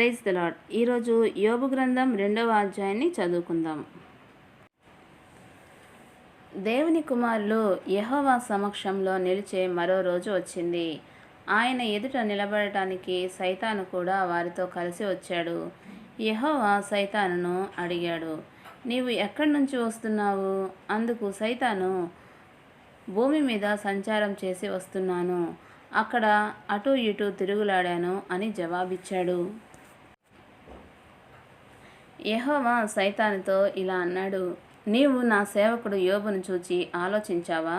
Praise the lord. ఈరోజు యోబు గ్రంథం 2వ అధ్యాయాన్ని చదువుకుందాం. దేవుని కుమారులు యెహోవా సమక్షంలో నిలిచే మరో రోజు వచ్చింది. ఆయన ఎదుట నిలబడటానికి సైతాను కూడా వారితో కలిసి వచ్చాడు. యెహోవా సైతానును అడిగాడు, నీవు ఎక్కడి నుంచి వస్తున్నావు? అందుకు సైతాను, భూమి మీద సంచారం చేసి వస్తున్నాను, అక్కడ అటు ఇటు తిరుగులాడాను అని జవాబిచ్చాడు. యెహోవా సైతానుతో ఇలా అన్నాడు, నీవు నా సేవకుడు యోబును చూచి ఆలోచించావా?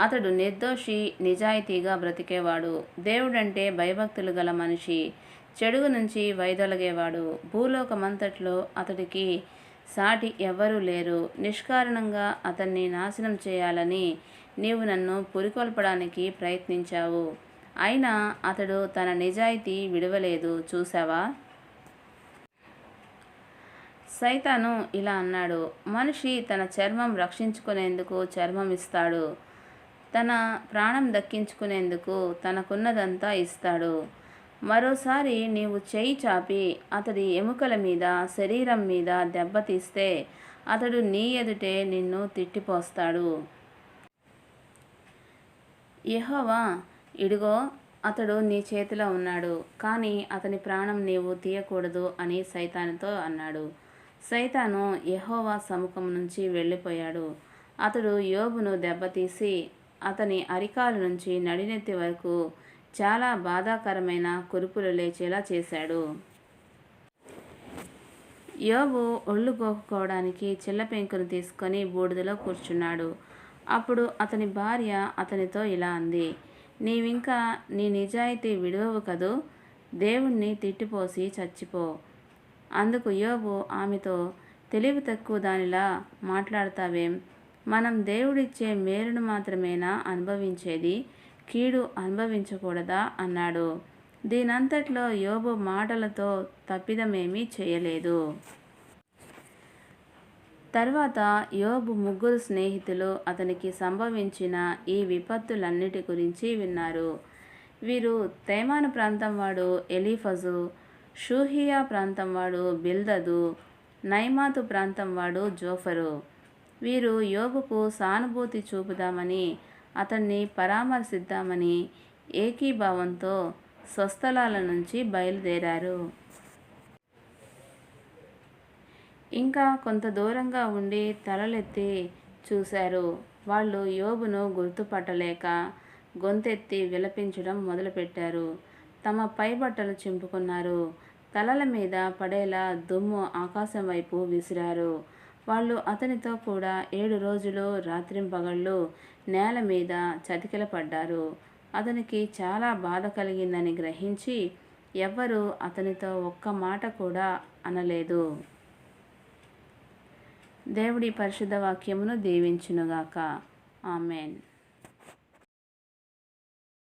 అతడు నిర్దోషి, నిజాయితీగా బ్రతికేవాడు, దేవుడంటే భయభక్తులు గల మనిషి, చెడుగు నుంచి వైదొలగేవాడు. భూలోకమంతట్లో అతడికి సాటి ఎవ్వరూ లేరు. నిష్కారణంగా అతన్ని నాశనం చేయాలని నీవు నన్ను పురికొల్పడానికి ప్రయత్నించావు. అయినా అతడు తన నిజాయితీ విడవలేదు, చూసావా? సైతాను ఇలా అన్నాడు, మనిషి తన చర్మం రక్షించుకునేందుకు చర్మం ఇస్తాడు, తన ప్రాణం దక్కించుకునేందుకు తనకున్నదంతా ఇస్తాడు. మరోసారి నీవు చేయి చాపి అతడి ఎముకల మీద, శరీరం మీద దెబ్బతీస్తే అతడు నీ ఎదుటే నిన్ను తిట్టిపోస్తాడు. యెహోవా, ఇడుగో అతడు నీ చేతిలో ఉన్నాడు, కానీ అతని ప్రాణం నీవు తీయకూడదు అని సైతానుతో అన్నాడు. సైతాను యెహోవా సముఖం నుంచి వెళ్ళిపోయాడు. అతడు యోబును దెబ్బతీసి అతని అరికాలు నుంచి నడినెత్తి వరకు చాలా బాధాకరమైన కురుపులు లేచేలా చేశాడు. యోబు ఒళ్ళు గోకుకోవడానికి చిల్లపెంకును తీసుకొని బూడిదలో కూర్చున్నాడు. అప్పుడు అతని భార్య అతనితో ఇలా అంది, నీవింకా నీ నిజాయితీ విడువవు కదూ, దేవుణ్ణి తిట్టిపోసి చచ్చిపో. అందుకు యోబు ఆమెతో, తెలివి తక్కువ దానిలా మాట్లాడతావేం? మనం దేవుడిచ్చే మేలును మాత్రమేనా అనుభవించేది, కీడు అనుభవించకూడదా అన్నాడు. దీనంతట్లో యోబు మాటలతో తప్పిదమేమీ చేయలేదు. తర్వాత యోబు ముగ్గురు స్నేహితులు అతనికి సంభవించిన ఈ విపత్తులన్నిటి గురించి విన్నారు. వీరు తేమాను ప్రాంతం వాడు ఎలీఫజు, షూహియా ప్రాంతం వాడు బిల్దదు, నైమాతు ప్రాంతం వాడు జోఫరు. వీరు యోబుకు సానుభూతి చూపుదామని, అతన్ని పరామర్శిద్దామని ఏకీభావంతో స్వస్థలాల నుంచి బయలుదేరారు. ఇంకా కొంత దూరంగా ఉండి తలలెత్తి చూశారు. వాళ్ళు యోబును గుర్తుపట్టలేక గొంతెత్తి విలపించడం మొదలుపెట్టారు. తమ పైబట్టలు చింపుకున్నారు. తలల మీద పడేలా దుమ్ము ఆకాశం వైపు విసిరారు. వాళ్ళు అతనితో కూడా 7 రోజులు రాత్రింపగళ్ళు నేల మీద చతికిలపడ్డారు. అతనికి చాలా బాధ కలిగిందని గ్రహించి ఎవ్వరూ అతనితో ఒక్క మాట కూడా అనలేదు. దేవుడి పరిశుద్ధ వాక్యమును దీవించునుగాక. ఆమెన్.